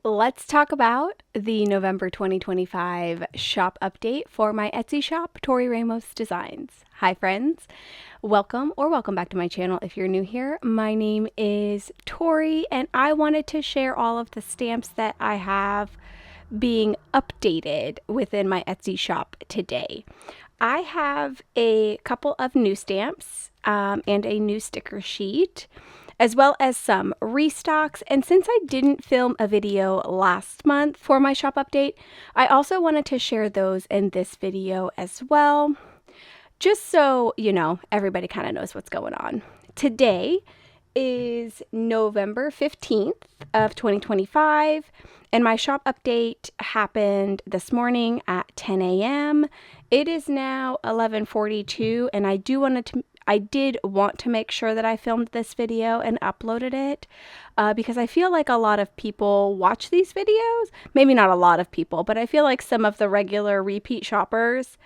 Let's talk about the November 2025 shop update for my Etsy shop, Torey Ramos Designs. Hi friends, welcome back to my channel. If you're new here, my name is Torey and I wanted to share all of the stamps that I have being updated within my Etsy shop today. I have a couple of new stamps and a new sticker sheet, as well as some restocks. And since I didn't film a video last month for my shop update, I also wanted to share those in this video as well, just so, you know, everybody kind of knows what's going on. Today is November 15th of 2025, and my shop update happened this morning at 10 a.m. It is now 11:42, and I did want to make sure that I filmed this video and uploaded it because I feel like a lot of people watch these videos. Maybe not a lot of people, but I feel like some of the regular repeat shoppers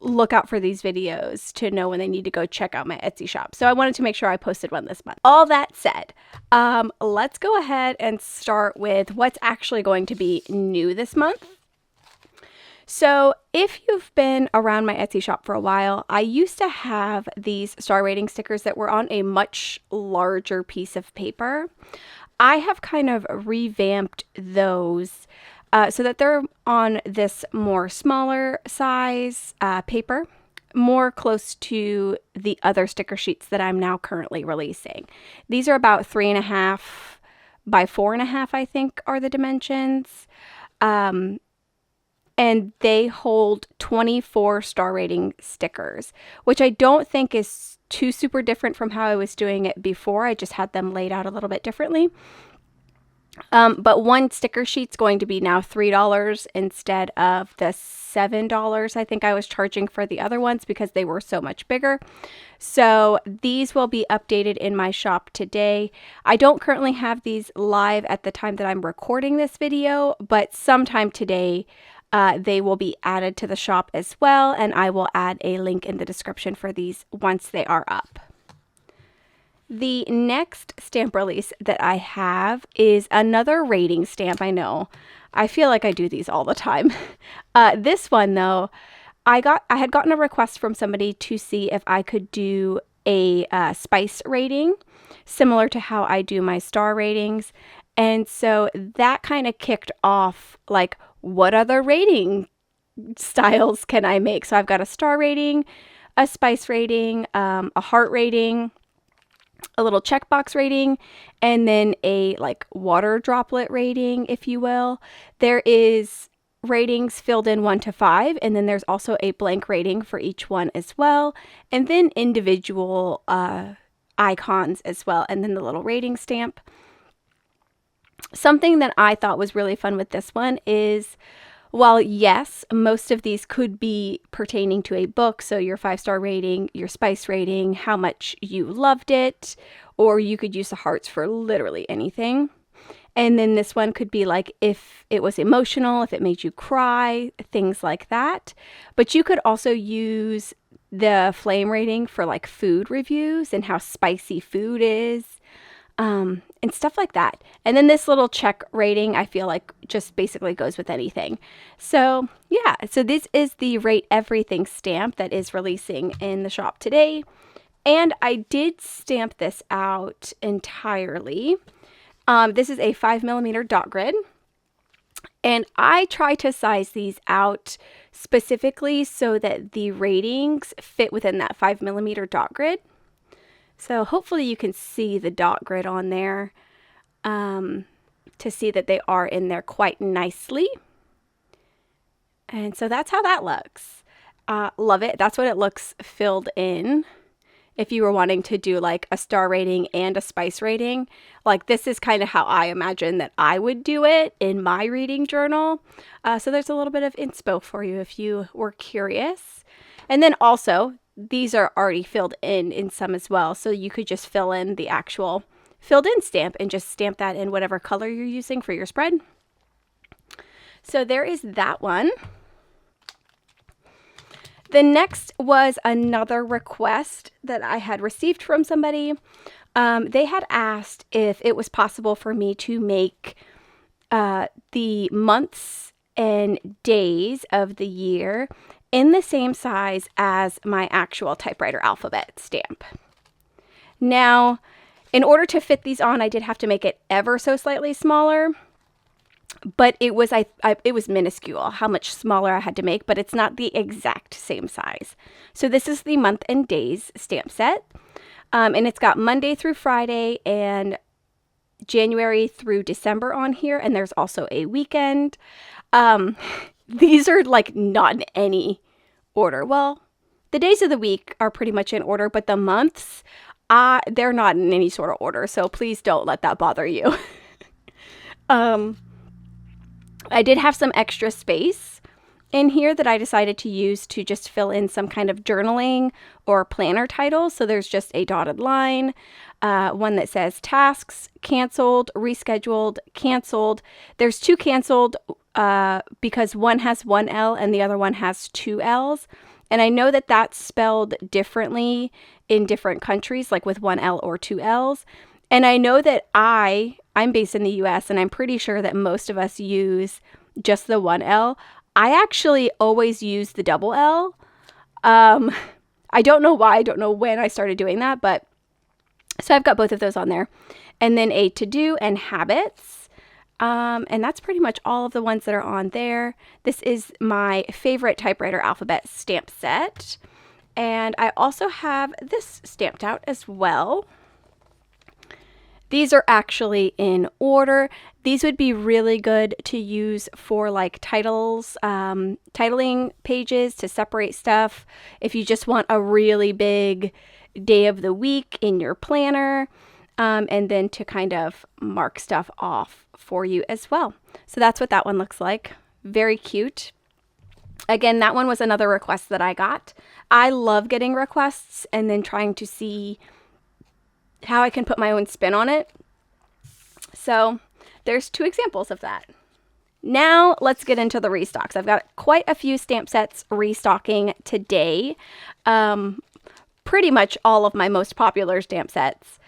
look out for these videos to know when they need to go check out my Etsy shop. So I wanted to make sure I posted one this month. All that said, let's go ahead and start with what's actually going to be new this month. So if you've been around my Etsy shop for a while, I used to have these star rating stickers that were on a much larger piece of paper. I have kind of revamped those so that they're on this more smaller size paper, more close to the other sticker sheets that I'm now currently releasing. These are about 3.5 by 4.5, I think, are the dimensions. And they hold 24 star rating stickers, which I don't think is too super different from how I was doing it before. I just had them laid out a little bit differently. But one sticker sheet's going to be now $3 instead of the $7 I think I was charging for the other ones because they were so much bigger. So these will be updated in my shop today. I don't currently have these live at the time that I'm recording this video, but sometime today they will be added to the shop as well, and I will add a link in the description for these once they are up. The next stamp release that I have is another rating stamp. I know, I feel like I do these all the time. This one though, I had gotten a request from somebody to see if I could do a spice rating similar to how I do my star ratings. And so that kind of kicked off like, what other rating styles can I make? So I've got a star rating, a spice rating, a heart rating, a little checkbox rating, and then a like water droplet rating, if you will. There is ratings filled in 1 to 5, and then there's also a blank rating for each one as well, and then individual icons as well, and then the little rating stamp. Something that I thought was really fun with this one is, while yes, most of these could be pertaining to a book, so your 5-star rating, your spice rating, how much you loved it, or you could use the hearts for literally anything. And then this one could be like if it was emotional, if it made you cry, things like that. But you could also use the flame rating for like food reviews and how spicy food is. And stuff like that. And then this little check rating, I feel like just basically goes with anything. So yeah, so this is the Rate Everything stamp that is releasing in the shop today. And I did stamp this out entirely. This is a 5mm dot grid. And I try to size these out specifically so that the ratings fit within that 5mm dot grid. So hopefully you can see the dot grid on there to see that they are in there quite nicely. And so that's how that looks. Love it. That's what it looks filled in. If you were wanting to do like a star rating and a spice rating, like this is kind of how I imagine that I would do it in my reading journal. So there's a little bit of inspo for you if you were curious. And then also, these are already filled in some as well. So you could just fill in the actual filled in stamp and just stamp that in whatever color you're using for your spread. So there is that one. The next was another request that I had received from somebody. They had asked if it was possible for me to make the months and days of the year in the same size as my actual typewriter alphabet stamp. Now, in order to fit these on, I did have to make it ever so slightly smaller, but it was it was minuscule how much smaller I had to make, but it's not the exact same size. So this is the month and days stamp set, and it's got Monday through Friday and January through December on here, and there's also a weekend. These are like not in any order. Well, the days of the week are pretty much in order, but the months, they're not in any sort of order, so please don't let that bother you. I did have some extra space in here that I decided to use to just fill in some kind of journaling or planner title. So there's just a dotted line, one that says tasks, canceled, rescheduled, canceled. There's two canceled because one has one L and the other one has two L's. And I know that that's spelled differently in different countries, like with one L or two L's. And I know that I'm based in the US, and I'm pretty sure that most of us use just the one L. I actually always use the double L. I don't know why. I don't know when I started doing that, but so I've got both of those on there. And then a to-do and habits. And that's pretty much all of the ones that are on there. This is my favorite typewriter alphabet stamp set. And I also have this stamped out as well. These are actually in order. These would be really good to use for like titles, titling pages to separate stuff. If you just want a really big day of the week in your planner, and then to kind of mark stuff off for you as well. So that's what that one looks like. Very cute. Again, that one was another request that I got. I love getting requests and then trying to see how I can put my own spin on it. So there's two examples of that. Now let's get into the restocks. I've got quite a few stamp sets restocking today. Pretty much all of my most popular stamp sets.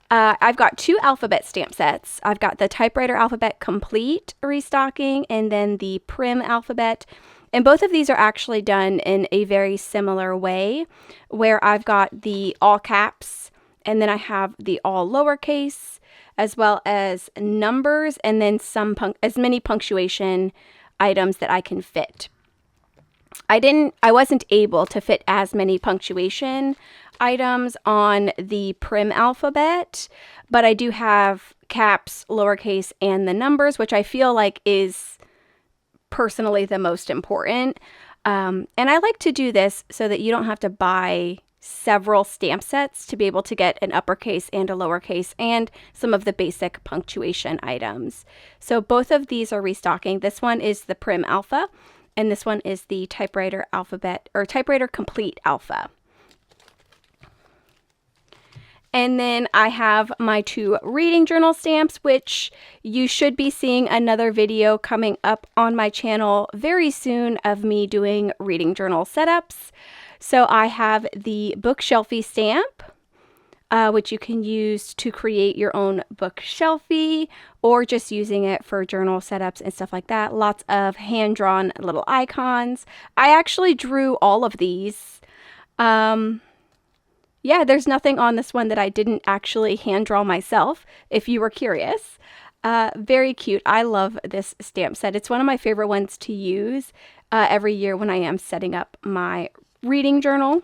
I've got two alphabet stamp sets. I've got the typewriter alphabet complete restocking and then the prim alphabet. And both of these are actually done in a very similar way, where I've got the all caps and then I have the all lowercase, as well as numbers, and then as many punctuation items that I can fit. I wasn't able to fit as many punctuation items on the prim alphabet, but I do have caps, lowercase, and the numbers, which I feel like is personally the most important. And I like to do this so that you don't have to buy several stamp sets to be able to get an uppercase and a lowercase and some of the basic punctuation items. So both of these are restocking. This one is the prim alpha and this one is the typewriter alphabet or typewriter complete alpha. And then I have my two reading journal stamps, which you should be seeing another video coming up on my channel very soon of me doing reading journal setups. So I have the bookshelfie stamp, which you can use to create your own bookshelfie or just using it for journal setups and stuff like that. Lots of hand-drawn little icons. I actually drew all of these. Yeah, there's nothing on this one that I didn't actually hand draw myself, if you were curious. Very cute. I love this stamp set. It's one of my favorite ones to use every year when I am setting up my reading journal.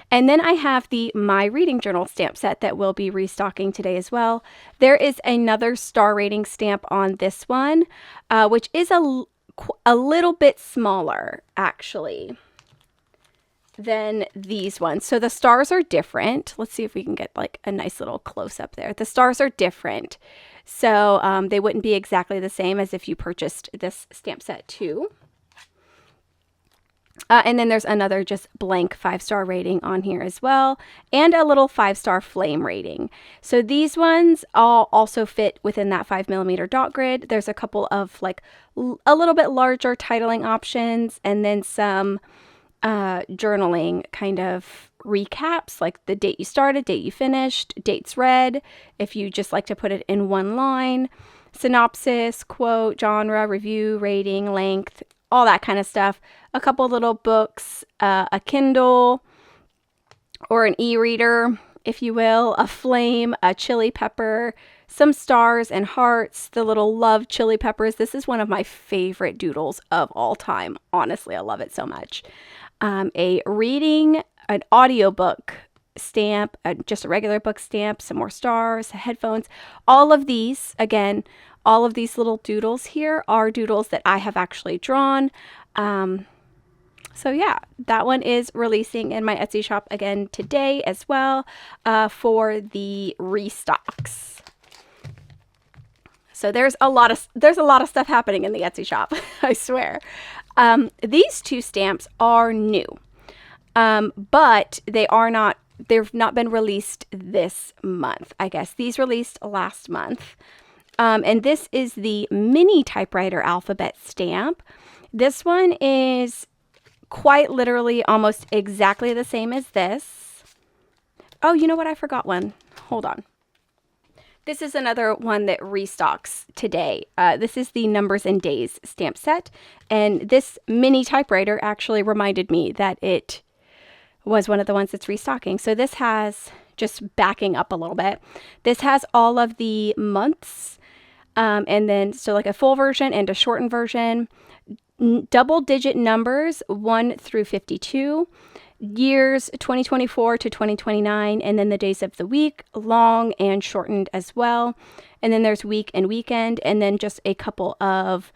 And then I have the My Reading Journal stamp set that will be restocking today as well. There is another star rating stamp on this one, which is a little bit smaller, actually, than these ones. So the stars are different. Let's see if we can get like a nice little close up there. The stars are different. So they wouldn't be exactly the same as if you purchased this stamp set too. And then there's another just blank 5-star rating on here as well, and a little 5-star flame rating. So these ones all also fit within that 5mm dot grid. There's a couple of like a little bit larger titling options, and then some journaling kind of recaps, like the date you started, date you finished, dates read, if you just like to put it in one line, synopsis, quote, genre, review, rating, length, all that kind of stuff. A couple little books, a Kindle or an e-reader, if you will, a flame, a chili pepper, some stars and hearts, the little love chili peppers. This is one of my favorite doodles of all time. Honestly, I love it so much. A reading, an audiobook stamp, just a regular book stamp, some more stars, headphones. All of these, again, all of these little doodles here are doodles that I have actually drawn. So yeah, that one is releasing in my Etsy shop again today as well, for the Restocks. So there's a lot of stuff happening in the Etsy shop, I swear. These two stamps are new, but they've not been released this month, I guess. These released last month. And this is the mini typewriter alphabet stamp. This one is quite literally almost exactly the same as this. Oh, you know what? I forgot one. Hold on. This is another one that restocks today. This is the Numbers and Days stamp set. And this mini typewriter actually reminded me that it was one of the ones that's restocking. So this has, just backing up a little bit, this has all of the months. And then, so like a full version and a shortened version, double digit numbers 1 through 52, years 2024 to 2029, and then the days of the week, long and shortened as well. And then there's week and weekend, and then just a couple of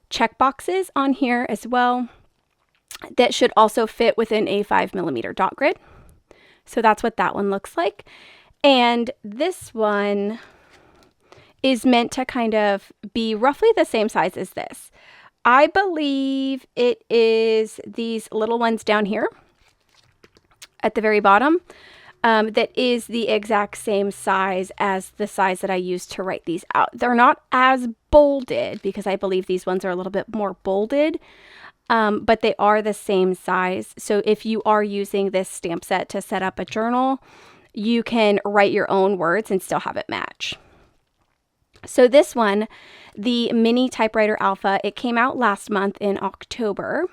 check boxes on here as well that should also fit within a 5mm dot grid. So that's what that one looks like. And this one is meant to kind of be roughly the same size as this. I believe it is these little ones down here at the very bottom. That is the exact same size as the size that I used to write these out. They're not as bolded because I believe these ones are a little bit more bolded, but they are the same size. So if you are using this stamp set to set up a journal, you can write your own words and still have it match. So this one, the mini typewriter alpha, it came out last month in October.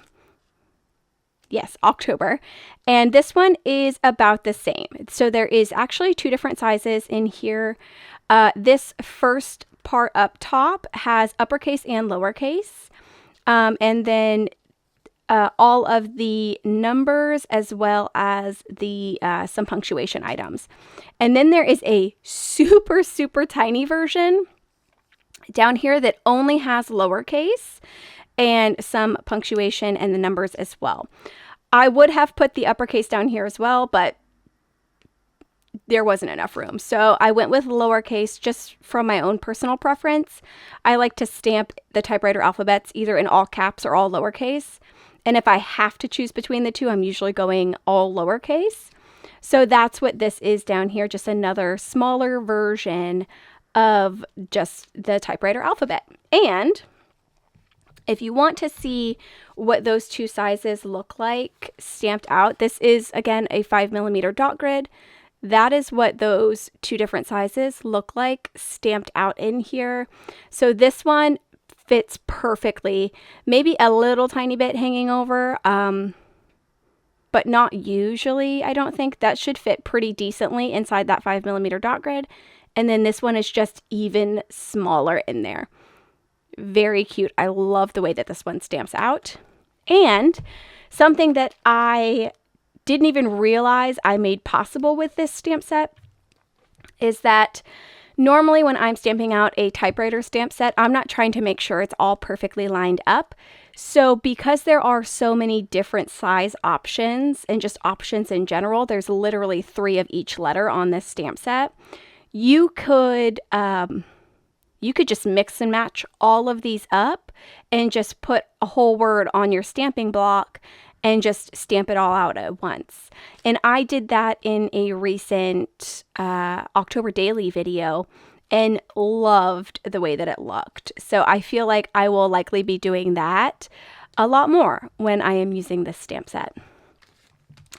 Yes, October. And this one is about the same. So there is actually two different sizes in here. This first part up top has uppercase and lowercase. And then all of the numbers as well as the some punctuation items. And then there is a super, super tiny version down here that only has lowercase and some punctuation and the numbers as well. I would have put the uppercase down here as well, but there wasn't enough room. So I went with lowercase just from my own personal preference. I like to stamp the typewriter alphabets either in all caps or all lowercase. And if I have to choose between the two, I'm usually going all lowercase. So that's what this is down here, just another smaller version of just the typewriter alphabet. And if you want to see what those two sizes look like stamped out, this is again a 5mm dot grid. That is what those two different sizes look like stamped out in here. So this one fits perfectly, maybe a little tiny bit hanging over, but not usually. I don't think that should fit pretty decently inside that 5mm dot grid. And then this one is just even smaller in there. Very cute. I love the way that this one stamps out. And something that I didn't even realize I made possible with this stamp set is that normally when I'm stamping out a typewriter stamp set, I'm not trying to make sure it's all perfectly lined up. So because there are so many different size options and just options in general, there's literally 3 of each letter on this stamp set. You could just mix and match all of these up and just put a whole word on your stamping block and just stamp it all out at once. And I did that in a recent October daily video and loved the way that it looked. So I feel like I will likely be doing that a lot more when I am using this stamp set.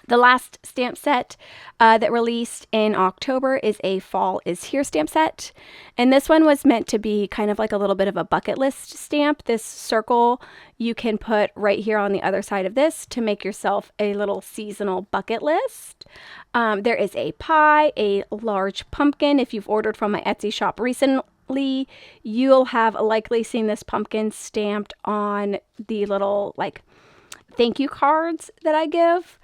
The last stamp set that released in October is a Fall is Here stamp set. And this one was meant to be kind of like a little bit of a bucket list stamp. This circle you can put right here on the other side of this to make yourself a little seasonal bucket list. There is a pie, a large pumpkin. If you've ordered from my Etsy shop recently, you'll have likely seen this pumpkin stamped on the little like thank you cards that I give.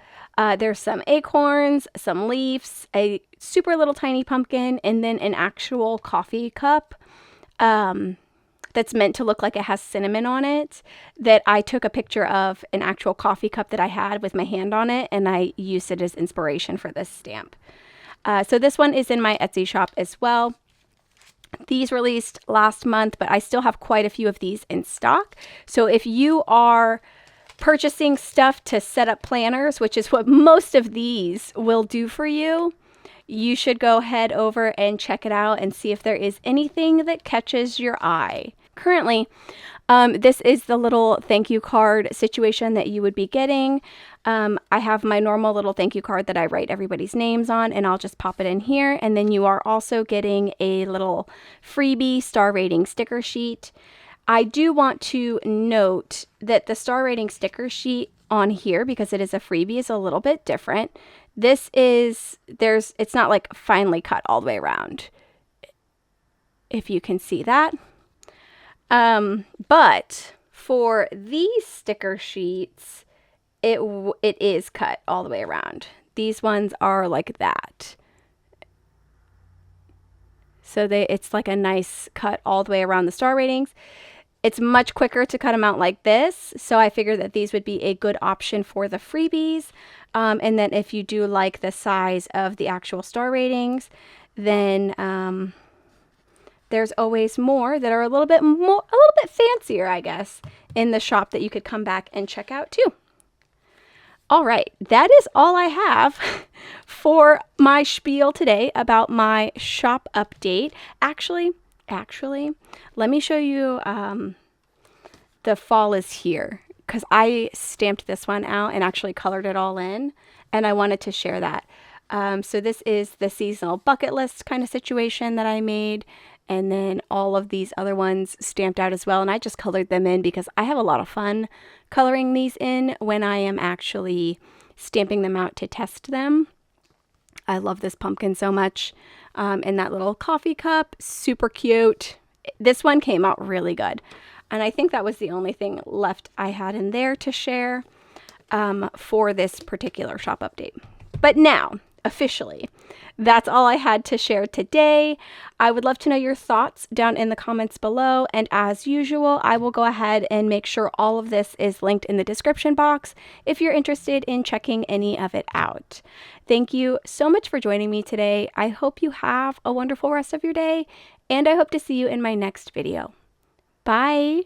There's some acorns, some leaves, a super little tiny pumpkin, and then an actual coffee cup that's meant to look like it has cinnamon on it, that I took a picture of an actual coffee cup that I had with my hand on it, and I used it as inspiration for this stamp. So this one is in my Etsy shop as well. These released last month, but I still have quite a few of these in stock. So if you are purchasing stuff to set up planners, which is what most of these will do for you, you should go head over and check it out and see if there is anything that catches your eye. Currently, this is the little thank you card situation that you would be getting. I have my normal little thank you card that I write everybody's names on, and I'll just pop it in here. And then you are also getting a little freebie star rating sticker sheet. I do want to note that the star rating sticker sheet on here, because it is a freebie, is a little bit different. It's not like finely cut all the way around, if you can see that. But for these sticker sheets, it is cut all the way around. These ones are like that. So it's like a nice cut all the way around the star ratings. It's much quicker to cut them out like this, so I figured that these would be a good option for the freebies. And then if you do like the size of the actual star ratings, then there's always more that are a little bit fancier, I guess, in the shop that you could come back and check out too. All right, that is all I have for my spiel today about my shop update. Actually, let me show you the Fall is Here, because I stamped this one out and actually colored it all in, and I wanted to share that. So this is the seasonal bucket list kind of situation that I made, and then all of these other ones stamped out as well, and I just colored them in because I have a lot of fun coloring these in when I am actually stamping them out to test them. I love this pumpkin so much. And that little coffee cup, super cute. This one came out really good. And I think that was the only thing left I had in there to share for this particular shop update. But now, officially, that's all I had to share today. I would love to know your thoughts down in the comments below. And as usual, I will go ahead and make sure all of this is linked in the description box if you're interested in checking any of it out. Thank you so much for joining me today. I hope you have a wonderful rest of your day, and I hope to see you in my next video. Bye!